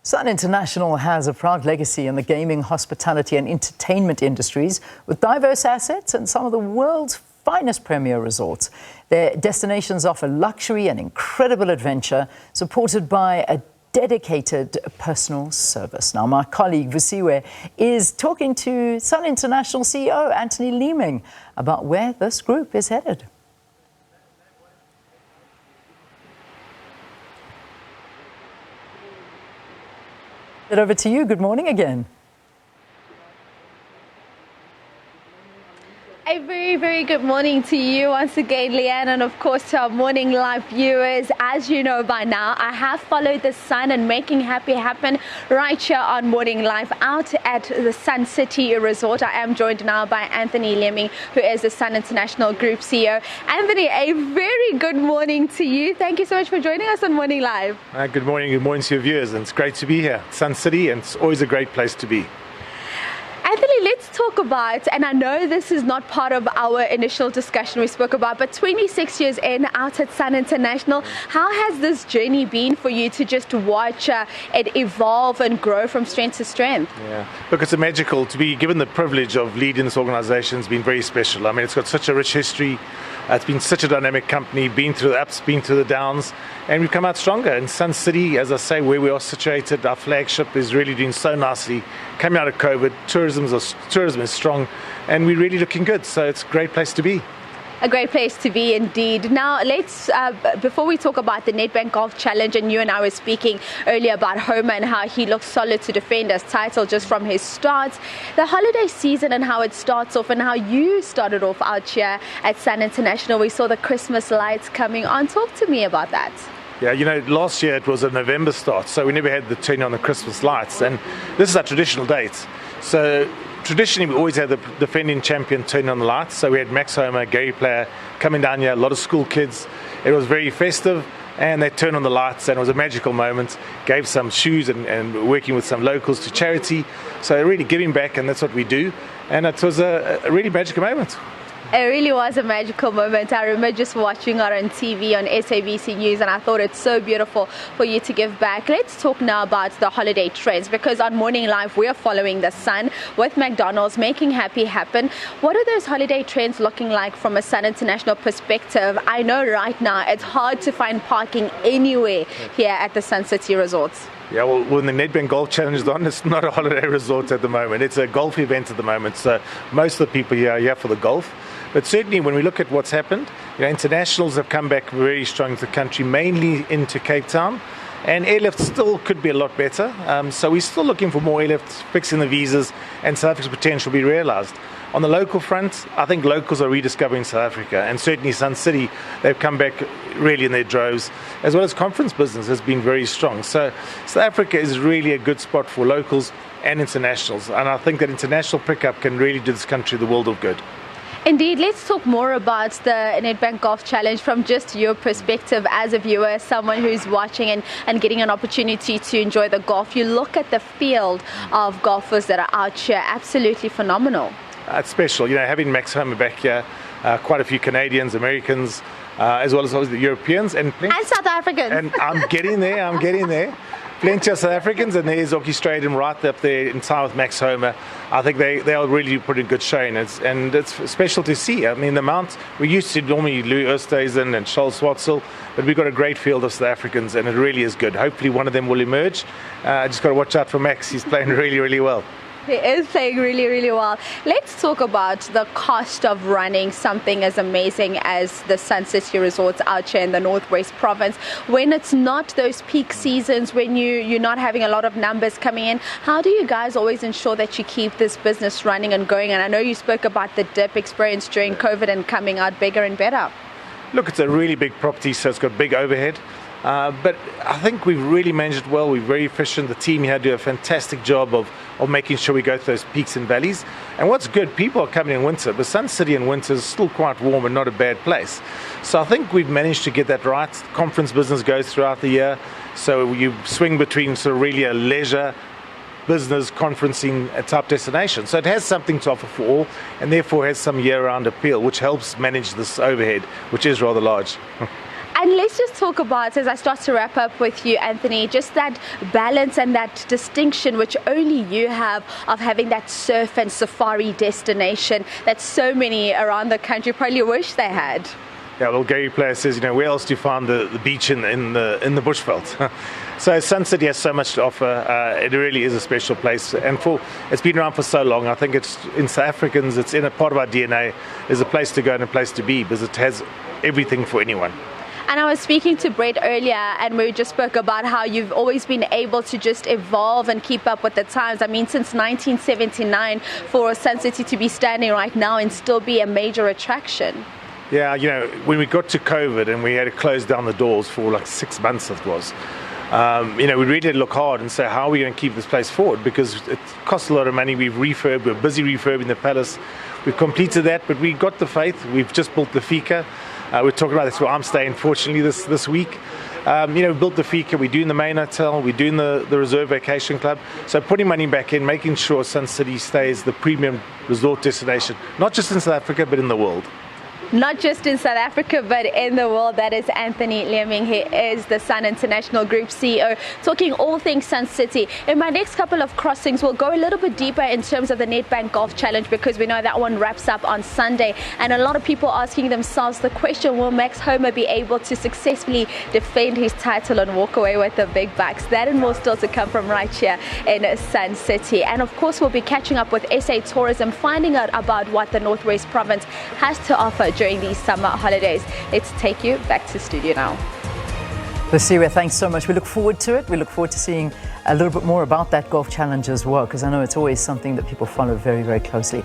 Sun International has a proud legacy in the gaming, hospitality and entertainment industries with diverse assets and some of the world's finest premier resorts. Their destinations offer luxury and incredible adventure, supported by a dedicated personal service. Now, my colleague Vusiwe is talking to Sun International CEO Anthony Leeming about where this group is headed. Over to you. Good morning again. A very, very good morning to you once again, Leanne, and of course to our Morning Live viewers. As you know by now, I have followed the Sun and making happy happen right here on Morning Live out at the Sun City Resort. I am joined now by Anthony Leeming, who is the Sun International Group CEO. Anthony, a very good morning to you. Thank you so much for joining us on Morning Live. Good morning to your viewers, and it's great to be here. Sun City, and it's always a great place to be. Anthony, let's talk about, and I know this is not part of our initial discussion we spoke about, but 26 years in, out at Sun International, how has this journey been for you to just watch it evolve and grow from strength to strength? Yeah, look, it's magical to be given the privilege of leading this organization. It's been very special. I mean, it's got such a rich history. It's been such a dynamic company, been through the ups, been through the downs, and we've come out stronger. In Sun City, as I say, where we are situated, our flagship is really doing so nicely. Coming out of COVID, tourism is strong, and we're really looking good. So it's a great place to be. A great place to be indeed. Now, let's, before we talk about the Netbank Golf Challenge, and you and I were speaking earlier about Homer and how he looks solid to defend his title just from his starts, the holiday season and how it starts off and how you started off out here at Sun International. We saw the Christmas lights coming on. Talk to me about that. Yeah, you know, last year it was a November start, so we never had the turn on the Christmas lights, and this is our traditional date. So traditionally, we always had the defending champion turning on the lights. So we had Max Homer, Gary Player, coming down here, a lot of school kids. It was very festive, and they turned on the lights, and it was a magical moment. Gave some shoes and working with some locals to charity. So really giving back, and that's what we do. And it was a really magical moment. It really was a magical moment. I remember just watching her on TV on SABC News, and I thought it's so beautiful for you to give back. Let's talk now about the holiday trends, because on Morning Live we are following the Sun with McDonald's making happy happen. What are those holiday trends looking like from a Sun International perspective? I know right now it's hard to find parking anywhere here at the Sun City Resorts. Yeah, well, when the Netbank Golf Challenge is on, it's not a holiday resort at the moment. It's a golf event at the moment. So most of the people here are here for the golf. But certainly when we look at what's happened, internationals have come back very strong to the country, mainly into Cape Town. And airlift still could be a lot better. So we're still looking for more airlifts, fixing the visas, and South Africa's potential will be realised. On the local front, I think locals are rediscovering South Africa, and certainly Sun City, they've come back really in their droves, as well as conference business has been very strong. So South Africa is really a good spot for locals and internationals, and I think that international pickup can really do this country the world of good. Indeed. Let's talk more about the Netbank Golf Challenge from just your perspective as a viewer, someone who's watching and getting an opportunity to enjoy the golf. You look at the field of golfers that are out here, absolutely phenomenal. It's special, having Max Homer back here, quite a few Canadians, Americans, as well as the Europeans. And South Africans. And I'm getting there. Plenty of South Africans, and there's Oki Stradum right up there in time with Max Homer. I think they are really putting good show in it, and it's special to see. I mean, the amount, we used to normally Louis Oosthuizen and Charles Swartzel, but we've got a great field of South Africans, and it really is good. Hopefully one of them will emerge. Just got to watch out for Max. He's playing really, really well. He is playing really, really well. Let's talk about the cost of running something as amazing as the Sun City Resorts out here in the Northwest Province. When it's not those peak seasons, when you're not having a lot of numbers coming in, how do you guys always ensure that you keep this business running and going? And I know you spoke about the dip experience during COVID and coming out bigger and better. Look, it's a really big property, so it's got big overhead. But I think we've really managed it well. We're very efficient. The team here do a fantastic job of making sure we go through those peaks and valleys. And what's good, people are coming in winter, but Sun City in winter is still quite warm and not a bad place. So I think we've managed to get that right. Conference business goes throughout the year. So you swing between sort of really a leisure, business, conferencing type destination. So it has something to offer for all, and therefore has some year-round appeal, which helps manage this overhead, which is rather large. And let's just talk about, as I start to wrap up with you, Anthony, just that balance and that distinction which only you have of having that surf and safari destination that so many around the country probably wish they had. Yeah, well, Gary Player says, where else do you find the beach in the bushveld? So Sun City has so much to offer. It really is a special place, and it's been around for so long. I think it's in South Africans, it's in a part of our DNA. There's a place to go and a place to be because it has everything for anyone. And I was speaking to Brett earlier, and we just spoke about how you've always been able to just evolve and keep up with the times. I mean, since 1979, for Sun City to be standing right now and still be a major attraction. Yeah, when we got to COVID and we had to close down the doors for like 6 months, it was. We really had to look hard and say, how are we going to keep this place forward? Because it costs a lot of money. We're busy refurbing the palace. We've completed that, but we got the faith. We've just built the Fika. We're talking about this where I'm staying, fortunately, this week. We built the Fika, we're doing the main hotel, we're doing the Reserve Vacation Club. So putting money back in, making sure Sun City stays the premium resort destination, not just in South Africa, but in the world. Not just in South Africa, but in the world. That is Anthony Leeming. He is the Sun International Group CEO, talking all things Sun City. In my next couple of crossings, we'll go a little bit deeper in terms of the Netbank Golf Challenge, because we know that one wraps up on Sunday. And a lot of people asking themselves the question, will Max Homa be able to successfully defend his title and walk away with the big bucks? That and more still to come from right here in Sun City. And of course, we'll be catching up with SA Tourism, finding out about what the Northwest Province has to offer during these summer holidays. Let's take you back to studio now. Vusiwe, thanks so much. We look forward to it. We look forward to seeing a little bit more about that golf challenge as well, because I know it's always something that people follow very, very closely.